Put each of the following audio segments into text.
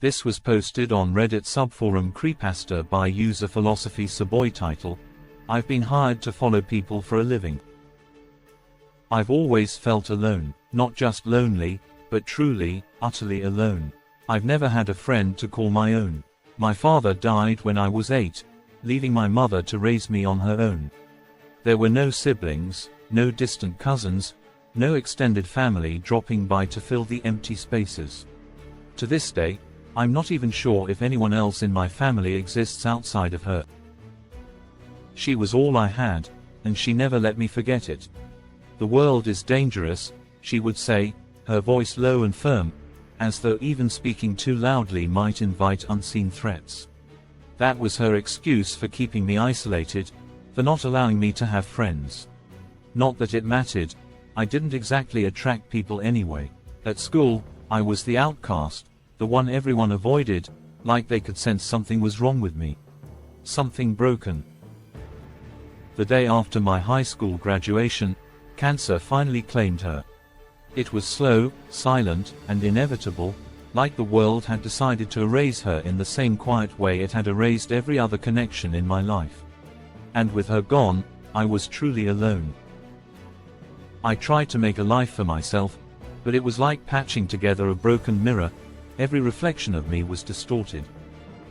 This was posted on Reddit subforum Creepasta by user Philosophy Saboy. Title: I've been hired to follow people for a living. I've always felt alone, not just lonely, but truly, utterly alone. I've never had a friend to call my own. My father died when I was 8, leaving my mother to raise me on her own. There were no siblings, no distant cousins, no extended family dropping by to fill the empty spaces. To this day, I'm not even sure if anyone else in my family exists outside of her. She was all I had, and she never let me forget it. The world is dangerous, she would say, her voice low and firm, as though even speaking too loudly might invite unseen threats. That was her excuse for keeping me isolated, for not allowing me to have friends. Not that it mattered, I didn't exactly attract people anyway. At school, I was the outcast, the one everyone avoided, like they could sense something was wrong with me. Something broken. The day after my high school graduation, cancer finally claimed her. It was slow, silent, and inevitable, like the world had decided to erase her in the same quiet way it had erased every other connection in my life. And with her gone, I was truly alone. I tried to make a life for myself, but it was like patching together a broken mirror. Every reflection of me was distorted.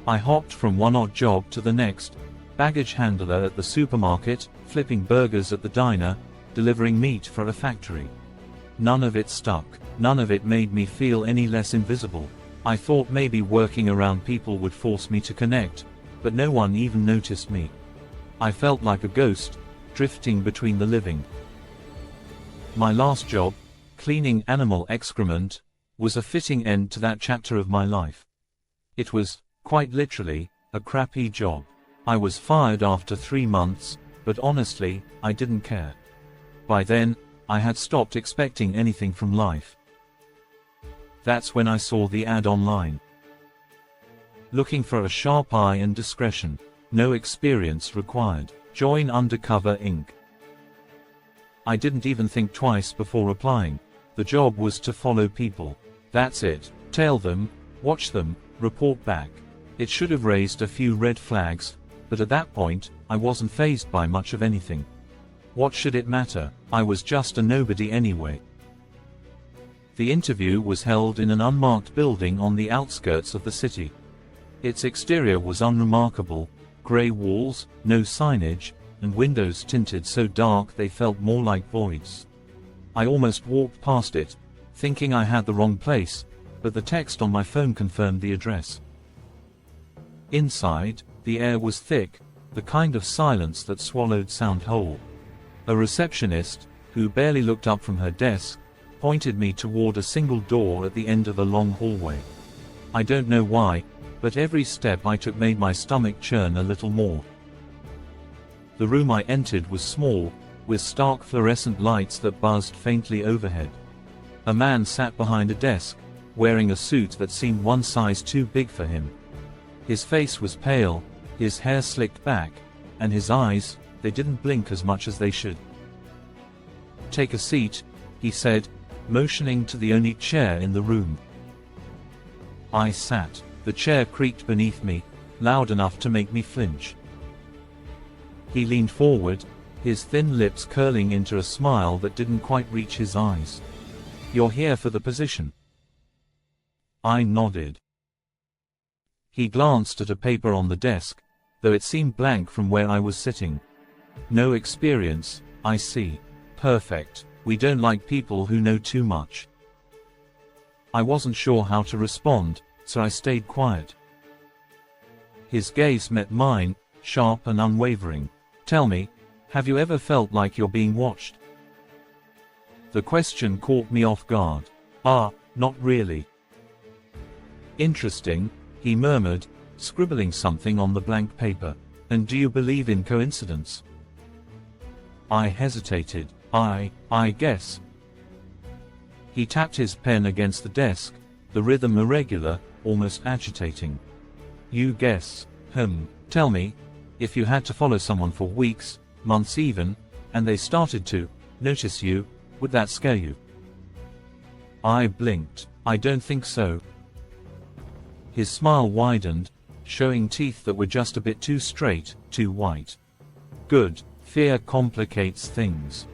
I hopped from one odd job to the next, baggage handler at the supermarket, flipping burgers at the diner, delivering meat for a factory. None of it stuck. None of it made me feel any less invisible. I thought maybe working around people would force me to connect, but no one even noticed me. I felt like a ghost, drifting between the living. My last job, cleaning animal excrement, was a fitting end to that chapter of my life. It was, quite literally, a crappy job. I was fired after 3 months, but honestly, I didn't care. By then, I had stopped expecting anything from life. That's when I saw the ad online. Looking for a sharp eye and discretion. No experience required. Join Undercover Inc. I didn't even think twice before applying. The job was to follow people. That's it. Tail them, watch them, report back. It should have raised a few red flags, but at that point, I wasn't fazed by much of anything. What should it matter? I was just a nobody anyway. The interview was held in an unmarked building on the outskirts of the city. Its exterior was unremarkable, grey walls, no signage, and windows tinted so dark they felt more like voids. I almost walked past it, thinking I had the wrong place, but the text on my phone confirmed the address. Inside, the air was thick, the kind of silence that swallowed sound whole. A receptionist, who barely looked up from her desk, pointed me toward a single door at the end of a long hallway. I don't know why, but every step I took made my stomach churn a little more. The room I entered was small, with stark fluorescent lights that buzzed faintly overhead. A man sat behind a desk, wearing a suit that seemed one size too big for him. His face was pale, his hair slicked back, and his eyes, they didn't blink as much as they should. "Take a seat," he said, motioning to the only chair in the room. I sat. The chair creaked beneath me, loud enough to make me flinch. He leaned forward, his thin lips curling into a smile that didn't quite reach his eyes. "You're here for the position?" I nodded. He glanced at a paper on the desk, though it seemed blank from where I was sitting. "No experience, I see. Perfect. We don't like people who know too much." I wasn't sure how to respond, so I stayed quiet. His gaze met mine, sharp and unwavering. "Tell me, have you ever felt like you're being watched?" The question caught me off guard. Not really." "Interesting," he murmured, scribbling something on the blank paper. "And do you believe in coincidence?" I hesitated. I guess." He tapped his pen against the desk, the rhythm irregular, almost agitating. "You guess. Tell me, if you had to follow someone for weeks, months even, and they started to notice you, would that scare you?" I blinked. "I don't think so." His smile widened, showing teeth that were just a bit too straight, too white. Good. Fear complicates things.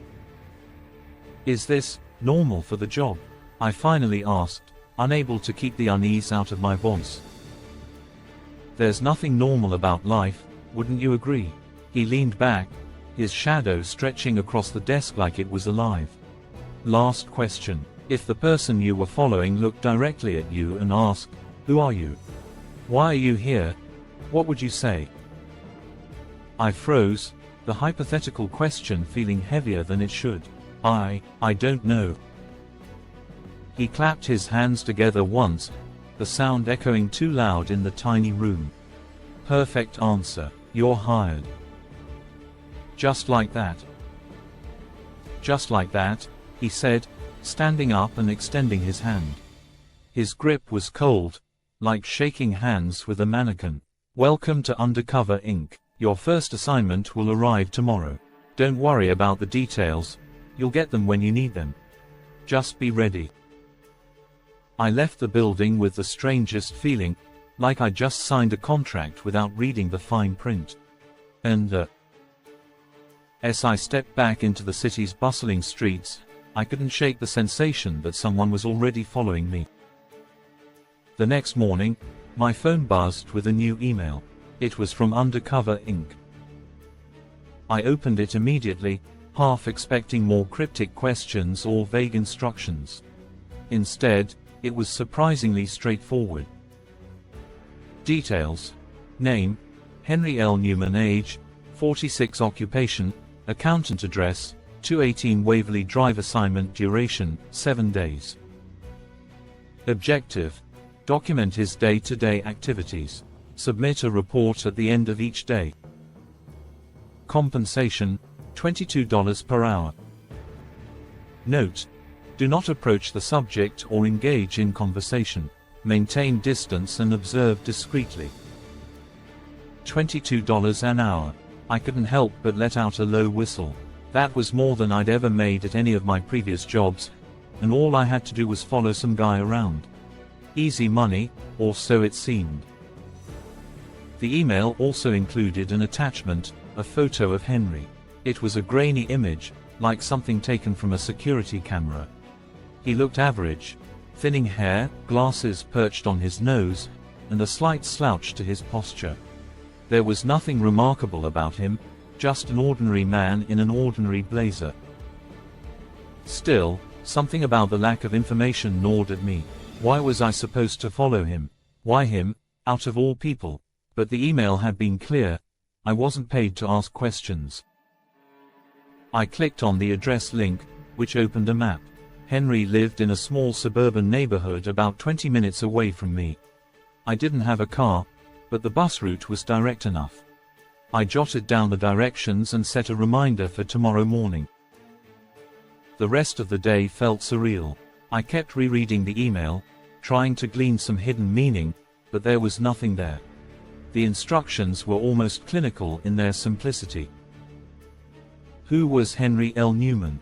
Is this normal for the job? I finally asked, unable to keep the unease out of my voice. There's nothing normal about life, wouldn't you agree? He leaned back, his shadow stretching across the desk like it was alive. Last question. If the person you were following looked directly at you and asked, "Who are you? Why are you here?" what would you say? I froze, the hypothetical question feeling heavier than it should. I don't know. He clapped his hands together once, the sound echoing too loud in the tiny room. Perfect answer. You're hired. Just like that. Just like that, he said, standing up and extending his hand. His grip was cold, like shaking hands with a mannequin. Welcome to Undercover Inc. Your first assignment will arrive tomorrow. Don't worry about the details, you'll get them when you need them. Just be ready. I left the building with the strangest feeling, like I just signed a contract without reading the fine print. And as I stepped back into the city's bustling streets, I couldn't shake the sensation that someone was already following me. The next morning, my phone buzzed with a new email. It was from Undercover Inc. I opened it immediately, half expecting more cryptic questions or vague instructions. Instead, it was surprisingly straightforward. Details. Name: Henry L. Newman. Age: 46. Occupation: accountant. Address: 218 Waverly Drive. Assignment duration: 7 days. Objective: document his day-to-day activities. Submit a report at the end of each day. Compensation: $22 per hour. Note: do not approach the subject or engage in conversation. Maintain distance and observe discreetly. $22 an hour. I couldn't help but let out a low whistle. That was more than I'd ever made at any of my previous jobs, and all I had to do was follow some guy around. Easy money, or so it seemed. The email also included an attachment, a photo of Henry. It was a grainy image, like something taken from a security camera. He looked average. Thinning hair, glasses perched on his nose, and a slight slouch to his posture. There was nothing remarkable about him, just an ordinary man in an ordinary blazer. Still, something about the lack of information gnawed at me. Why was I supposed to follow him? Why him, out of all people? But the email had been clear. I wasn't paid to ask questions. I clicked on the address link, which opened a map. Henry lived in a small suburban neighborhood about 20 minutes away from me. I didn't have a car, but the bus route was direct enough. I jotted down the directions and set a reminder for tomorrow morning. The rest of the day felt surreal. I kept rereading the email, trying to glean some hidden meaning, but there was nothing there. The instructions were almost clinical in their simplicity. Who was Henry L. Newman?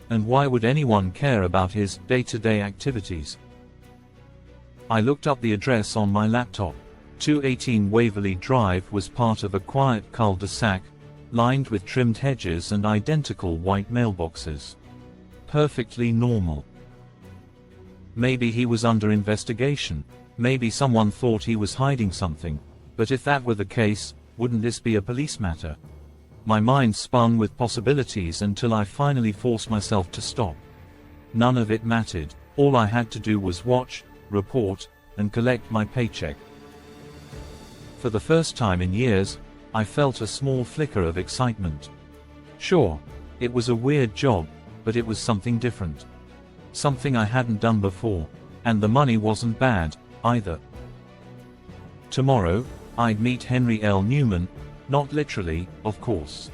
And why would anyone care about his day-to-day activities? I looked up the address on my laptop. 218 Waverly Drive was part of a quiet cul-de-sac, lined with trimmed hedges and identical white mailboxes. Perfectly normal. Maybe he was under investigation. Maybe someone thought he was hiding something. But if that were the case, wouldn't this be a police matter? My mind spun with possibilities until I finally forced myself to stop. None of it mattered. All I had to do was watch, report, and collect my paycheck. For the first time in years, I felt a small flicker of excitement. Sure, it was a weird job, but it was something different. Something I hadn't done before. And the money wasn't bad, either. Tomorrow, I'd meet Henry L. Newman. Not literally, of course.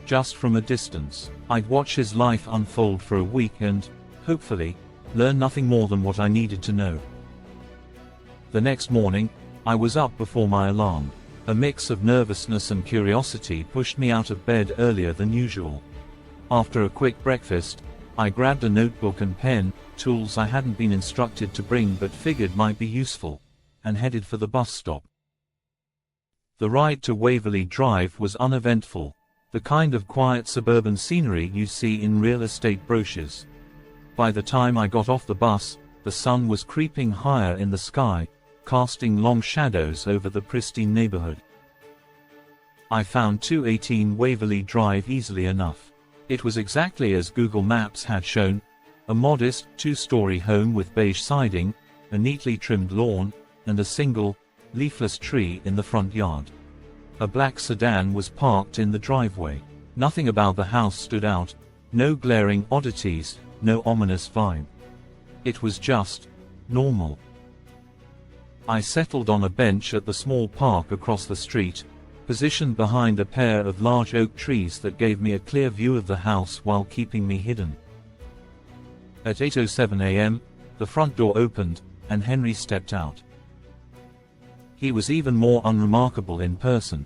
Just from a distance. I'd watch his life unfold for a week and, hopefully, learn nothing more than what I needed to know. The next morning, I was up before my alarm. A mix of nervousness and curiosity pushed me out of bed earlier than usual. After a quick breakfast, I grabbed a notebook and pen, tools I hadn't been instructed to bring but figured might be useful, and headed for the bus stop. The ride to Waverley Drive was uneventful, the kind of quiet suburban scenery you see in real estate brochures. By the time I got off the bus, the sun was creeping higher in the sky, casting long shadows over the pristine neighborhood. I found 218 Waverley Drive easily enough. It was exactly as Google Maps had shown, a modest, two-story home with beige siding, a neatly trimmed lawn, and a single, leafless tree in the front yard. A black sedan was parked in the driveway. Nothing about the house stood out, no glaring oddities, no ominous vibe. It was just normal. I settled on a bench at the small park across the street, positioned behind a pair of large oak trees that gave me a clear view of the house while keeping me hidden. At 8:07 a.m., the front door opened, and Henry stepped out. He was even more unremarkable in person,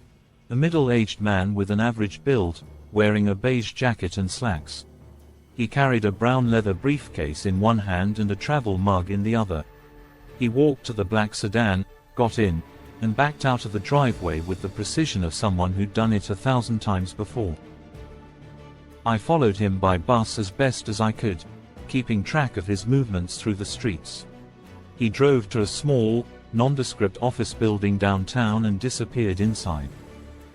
a middle-aged man with an average build, wearing a beige jacket and slacks. He carried a brown leather briefcase in one hand and a travel mug in the other. He walked to the black sedan, got in, and backed out of the driveway with the precision of someone who'd done it 1,000 times before. I followed him by bus as best as I could, keeping track of his movements through the streets. He drove to a small, nondescript office building downtown and disappeared inside.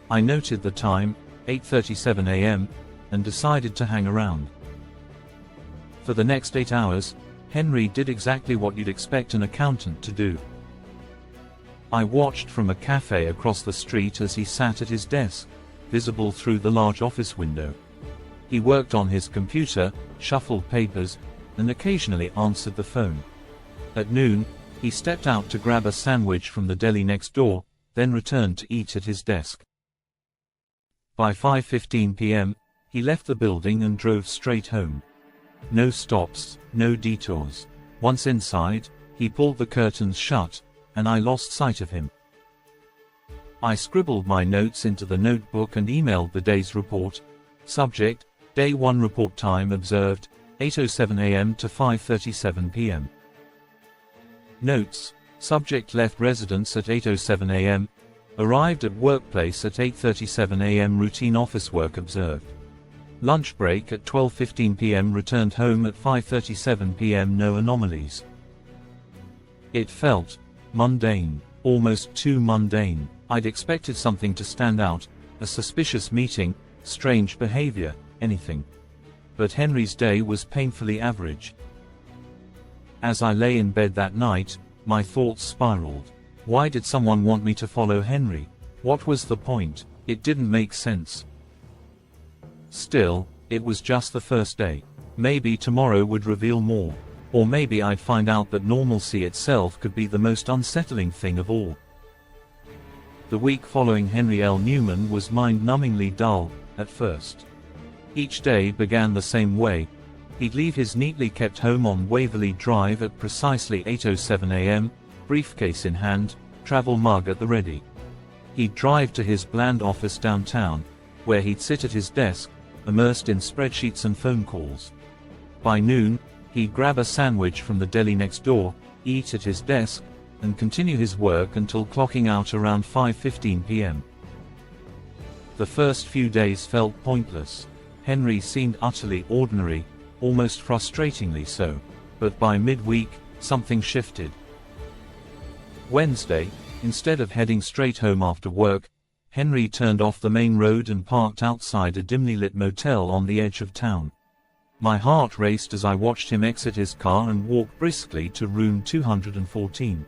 I noted the time, 8:37 a.m., and decided to hang around. For the next 8 hours, Henry did exactly what you'd expect an accountant to do. I watched from a cafe across the street as he sat at his desk, visible through the large office window. He worked on his computer, shuffled papers, and occasionally answered the phone. At noon, he stepped out to grab a sandwich from the deli next door, then returned to eat at his desk. By 5:15 p.m., he left the building and drove straight home. No stops, no detours. Once inside, he pulled the curtains shut, and I lost sight of him. I scribbled my notes into the notebook and emailed the day's report. Subject: Day 1 report time observed, 8:07 a.m. to 5:37 p.m. Notes: Subject left residence at 8:07 a.m., arrived at workplace at 8:37 a.m. Routine office work observed. Lunch break at 12:15 p.m. Returned home at 5:37 p.m. No anomalies. It felt mundane, almost too mundane. I'd expected something to stand out, a suspicious meeting, strange behavior, anything. But Henry's day was painfully average. As I lay in bed that night, my thoughts spiraled. Why did someone want me to follow Henry? What was the point? It didn't make sense. Still, it was just the first day. Maybe tomorrow would reveal more. Or maybe I'd find out that normalcy itself could be the most unsettling thing of all. The week following Henry L. Newman was mind-numbingly dull, at first. Each day began the same way. He'd leave his neatly kept home on Waverley Drive at precisely 8:07 a.m., briefcase in hand, travel mug at the ready. He'd drive to his bland office downtown, where he'd sit at his desk, immersed in spreadsheets and phone calls. By noon, he'd grab a sandwich from the deli next door, eat at his desk, and continue his work until clocking out around 5:15 p.m. The first few days felt pointless. Henry seemed utterly ordinary, almost frustratingly so. But by midweek, something shifted. Wednesday, instead of heading straight home after work, Henry turned off the main road and parked outside a dimly lit motel on the edge of town. My heart raced as I watched him exit his car and walk briskly to room 214.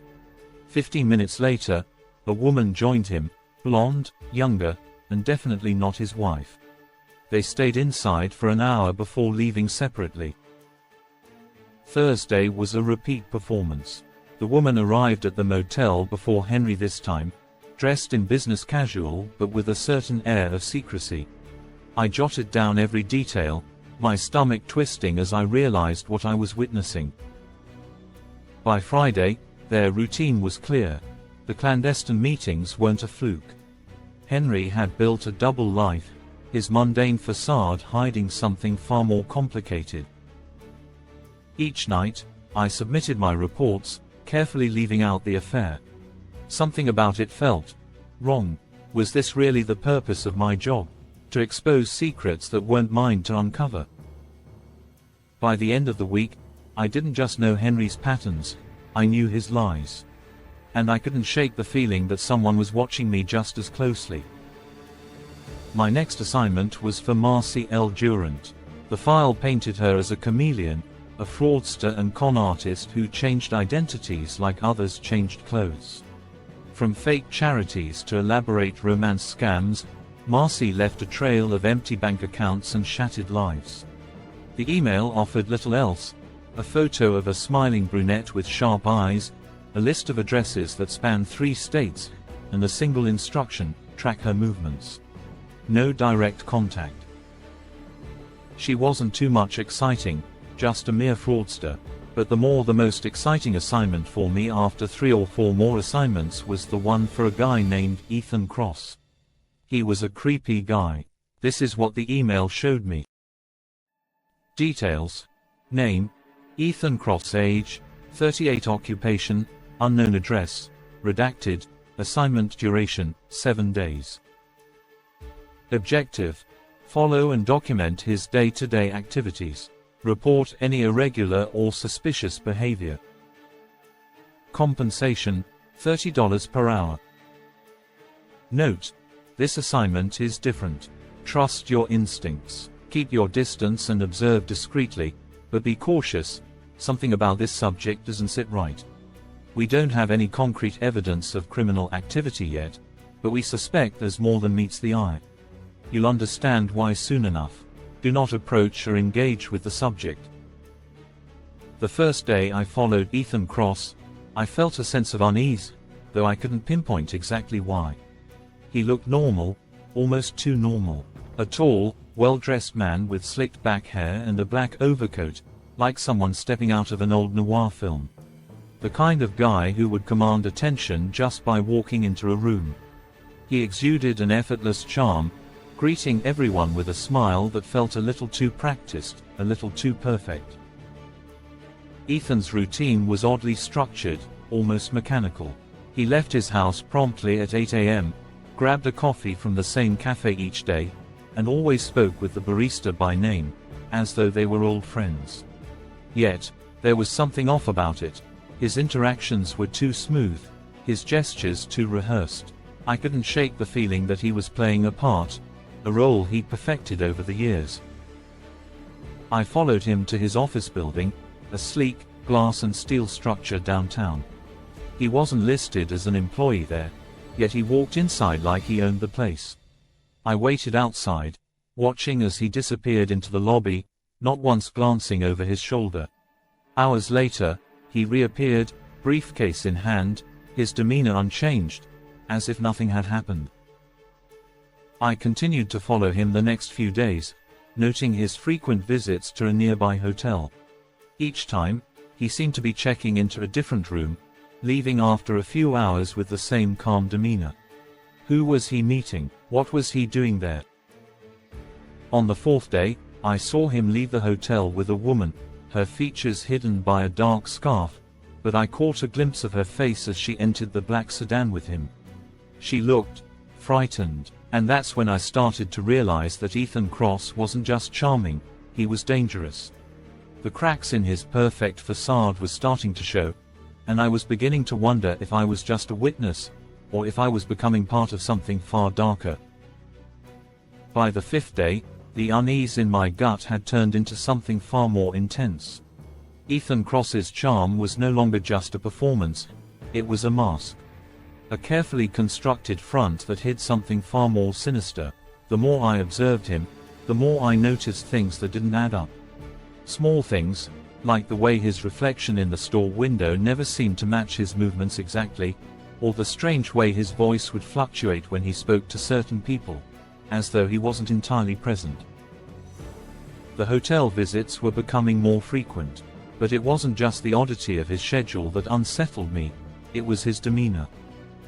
15 minutes later, a woman joined him, blonde, younger, and definitely not his wife. They stayed inside for an hour before leaving separately. Thursday was a repeat performance. The woman arrived at the motel before Henry this time, dressed in business casual but with a certain air of secrecy. I jotted down every detail, my stomach twisting as I realized what I was witnessing. By Friday, their routine was clear. The clandestine meetings weren't a fluke. Henry had built a double life, his mundane facade hiding something far more complicated. Each night, I submitted my reports, carefully leaving out the affair. Something about it felt wrong. Was this really the purpose of my job? To expose secrets that weren't mine to uncover? By the end of the week, I didn't just know Henry's patterns, I knew his lies. And I couldn't shake the feeling that someone was watching me just as closely. My next assignment was for Marcy L. Durant. The file painted her as a chameleon, a fraudster and con artist who changed identities like others changed clothes. From fake charities to elaborate romance scams, Marcy left a trail of empty bank accounts and shattered lives. The email offered little else: a photo of a smiling brunette with sharp eyes, a list of addresses that spanned 3 states, and a single instruction: track her movements. No direct contact. She wasn't too much exciting, just a mere fraudster. But the most exciting assignment for me after 3 or 4 more assignments was the one for a guy named Ethan Cross. He was a creepy guy. This is what the email showed me. Details: name, Ethan Cross, age, 38, occupation, unknown, address, redacted, assignment duration, 7 days. Objective: follow and document his day-to-day activities. Report any irregular or suspicious behavior. Compensation: $30 per hour. Note: this assignment is different. Trust your instincts. Keep your distance and observe discreetly, but be cautious. Something about this subject doesn't sit right. We don't have any concrete evidence of criminal activity yet, but we suspect there's more than meets the eye. You'll understand why soon enough. Do not approach or engage with the subject. The first day I followed Ethan Cross, I felt a sense of unease, though I couldn't pinpoint exactly why. He looked normal, almost too normal. A tall, well-dressed man with slicked back hair and a black overcoat, like someone stepping out of an old noir film. The kind of guy who would command attention just by walking into a room. He exuded an effortless charm, greeting everyone with a smile that felt a little too practiced, a little too perfect. Ethan's routine was oddly structured, almost mechanical. He left his house promptly at 8 a.m., grabbed a coffee from the same cafe each day, and always spoke with the barista by name, as though they were old friends. Yet, there was something off about it. His interactions were too smooth, his gestures too rehearsed. I couldn't shake the feeling that he was playing a part, a role he'd perfected over the years. I followed him to his office building, a sleek, glass and steel structure downtown. He wasn't listed as an employee there, yet he walked inside like he owned the place. I waited outside, watching as he disappeared into the lobby, not once glancing over his shoulder. Hours later, he reappeared, briefcase in hand, his demeanor unchanged, as if nothing had happened. I continued to follow him the next few days, noting his frequent visits to a nearby hotel. Each time, he seemed to be checking into a different room, leaving after a few hours with the same calm demeanor. Who was he meeting? What was he doing there? On the 4th day, I saw him leave the hotel with a woman, her features hidden by a dark scarf, but I caught a glimpse of her face as she entered the black sedan with him. She looked frightened. And that's when I started to realize that Ethan Cross wasn't just charming, he was dangerous. The cracks in his perfect facade were starting to show, and I was beginning to wonder if I was just a witness, or if I was becoming part of something far darker. By the 5th day, the unease in my gut had turned into something far more intense. Ethan Cross's charm was no longer just a performance, it was a mask. A carefully constructed front that hid something far more sinister. The more I observed him, the more I noticed things that didn't add up. Small things, like the way his reflection in the store window never seemed to match his movements exactly, or the strange way his voice would fluctuate when he spoke to certain people, as though he wasn't entirely present. The hotel visits were becoming more frequent, but it wasn't just the oddity of his schedule that unsettled me, it was his demeanor.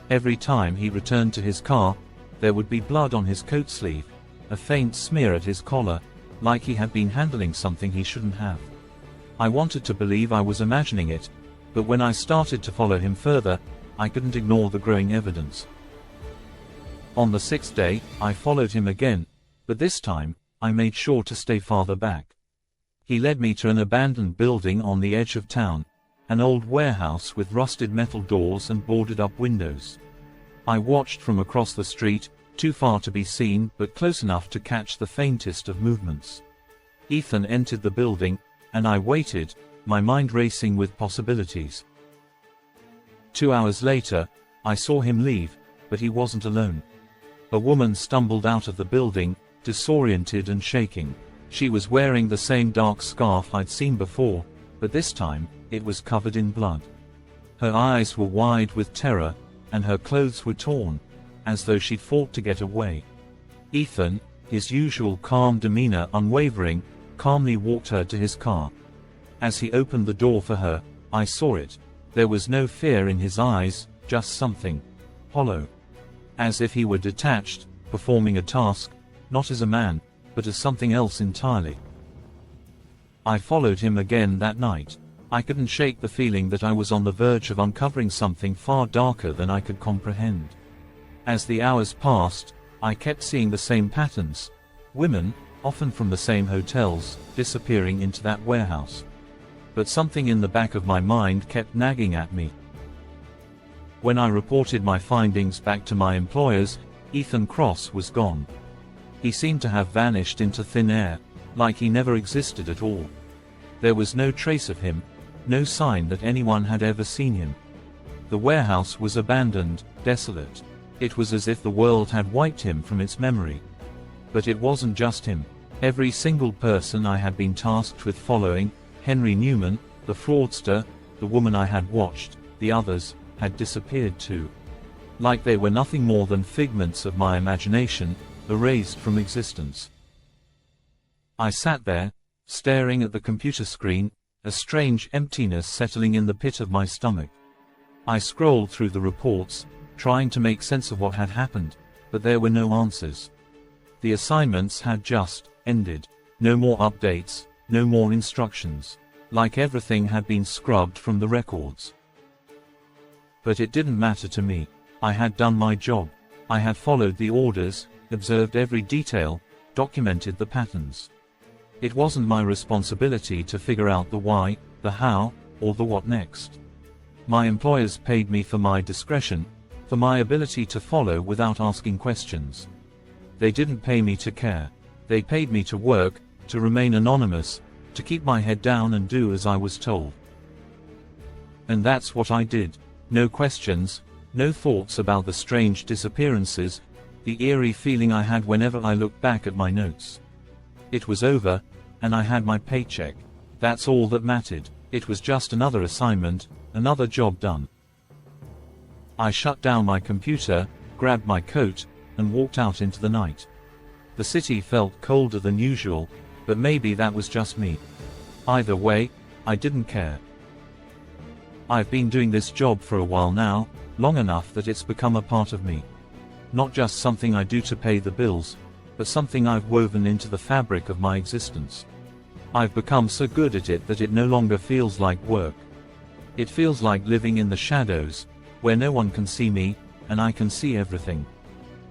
Every time he returned to his car, there would be blood on his coat sleeve, a faint smear at his collar, like he had been handling something he shouldn't have. I wanted to believe I was imagining it, but when I started to follow him further, I couldn't ignore the growing evidence. On the 6th day, I followed him again, but this time, I made sure to stay farther back. He led me to an abandoned building on the edge of town, an old warehouse with rusted metal doors and boarded-up windows. I watched from across the street, too far to be seen but close enough to catch the faintest of movements. Ethan entered the building, and I waited, my mind racing with possibilities. 2 hours later, I saw him leave, but he wasn't alone. A woman stumbled out of the building, disoriented and shaking. She was wearing the same dark scarf I'd seen before, but this time, it was covered in blood. Her eyes were wide with terror, and her clothes were torn, as though she'd fought to get away. Ethan, his usual calm demeanor unwavering, calmly walked her to his car. As he opened the door for her, I saw it. There was no fear in his eyes, just something hollow. As if he were detached, performing a task, not as a man, but as something else entirely. I followed him again that night. I couldn't shake the feeling that I was on the verge of uncovering something far darker than I could comprehend. As the hours passed, I kept seeing the same patterns. Women, often from the same hotels, disappearing into that warehouse. But something in the back of my mind kept nagging at me. When I reported my findings back to my employers, Ethan Cross was gone. He seemed to have vanished into thin air, like he never existed at all. There was no trace of him, no sign that anyone had ever seen him. The warehouse was abandoned, desolate. It was as if the world had wiped him from its memory. But it wasn't just him. Every single person I had been tasked with following, Henry Newman, the fraudster, the woman I had watched, the others, had disappeared too. Like they were nothing more than figments of my imagination, erased from existence. I sat there, staring at the computer screen, a strange emptiness settling in the pit of my stomach. I scrolled through the reports, trying to make sense of what had happened, but there were no answers. The assignments had just ended. No more updates, no more instructions. Like everything had been scrubbed from the records. But it didn't matter to me. I had done my job. I had followed the orders, observed every detail, documented the patterns. It wasn't my responsibility to figure out the why, the how, or the what next. My employers paid me for my discretion, for my ability to follow without asking questions. They didn't pay me to care. They paid me to work, to remain anonymous, to keep my head down and do as I was told. And that's what I did. No questions, no thoughts about the strange disappearances, the eerie feeling I had whenever I looked back at my notes. It was over, and I had my paycheck. That's all that mattered. It was just another assignment, another job done. I shut down my computer, grabbed my coat, and walked out into the night. The city felt colder than usual, but maybe that was just me. Either way, I didn't care. I've been doing this job for a while now, long enough that it's become a part of me. Not just something I do to pay the bills, but something I've woven into the fabric of my existence. I've become so good at it that it no longer feels like work. It feels like living in the shadows, where no one can see me, and I can see everything.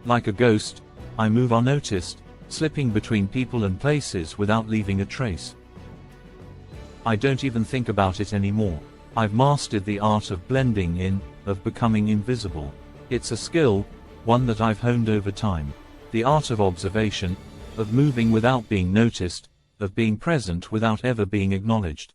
Like a ghost, I move unnoticed, slipping between people and places without leaving a trace. I don't even think about it anymore. I've mastered the art of blending in, of becoming invisible. It's a skill, one that I've honed over time. The art of observation, of moving without being noticed, of being present without ever being acknowledged.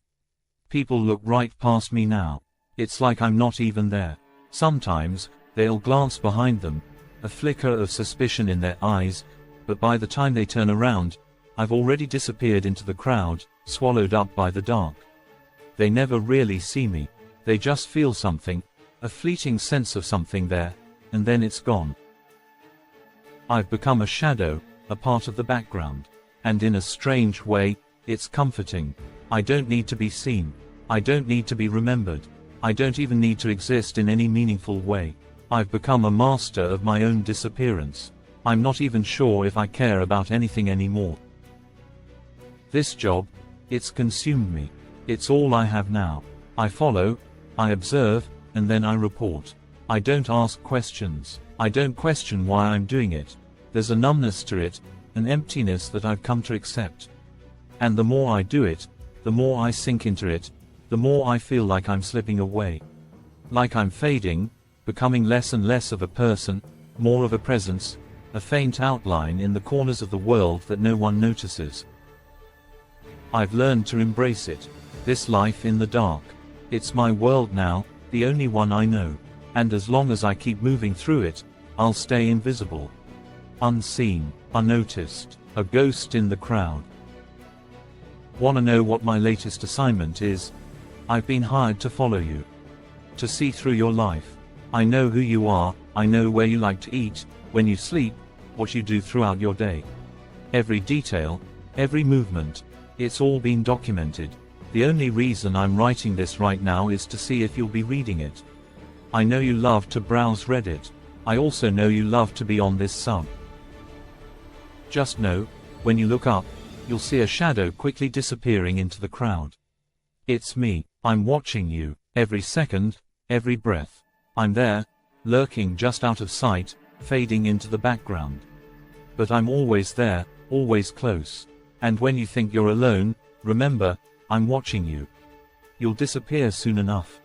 People look right past me now. It's like I'm not even there. Sometimes, they'll glance behind them, a flicker of suspicion in their eyes, but by the time they turn around, I've already disappeared into the crowd, swallowed up by the dark. They never really see me. They just feel something, a fleeting sense of something there, and then it's gone. I've become a shadow, a part of the background. And in a strange way, it's comforting. I don't need to be seen. I don't need to be remembered. I don't even need to exist in any meaningful way. I've become a master of my own disappearance. I'm not even sure if I care about anything anymore. This job, it's consumed me. It's all I have now. I follow, I observe, and then I report. I don't ask questions. I don't question why I'm doing it. There's a numbness to it, an emptiness that I've come to accept. And the more I do it, the more I sink into it, the more I feel like I'm slipping away. Like I'm fading, becoming less and less of a person, more of a presence, a faint outline in the corners of the world that no one notices. I've learned to embrace it, this life in the dark. It's my world now, the only one I know. And as long as I keep moving through it, I'll stay invisible. Unseen, unnoticed, a ghost in the crowd. Wanna know what my latest assignment is? I've been hired to follow you. To see through your life. I know who you are, I know where you like to eat, when you sleep, what you do throughout your day. Every detail, every movement, it's all been documented. The only reason I'm writing this right now is to see if you'll be reading it. I know you love to browse Reddit. I also know you love to be on this sub. Just know, when you look up, you'll see a shadow quickly disappearing into the crowd. It's me. I'm watching you, every second, every breath. I'm there, lurking just out of sight, fading into the background. But I'm always there, always close. And when you think you're alone, remember, I'm watching you. You'll disappear soon enough.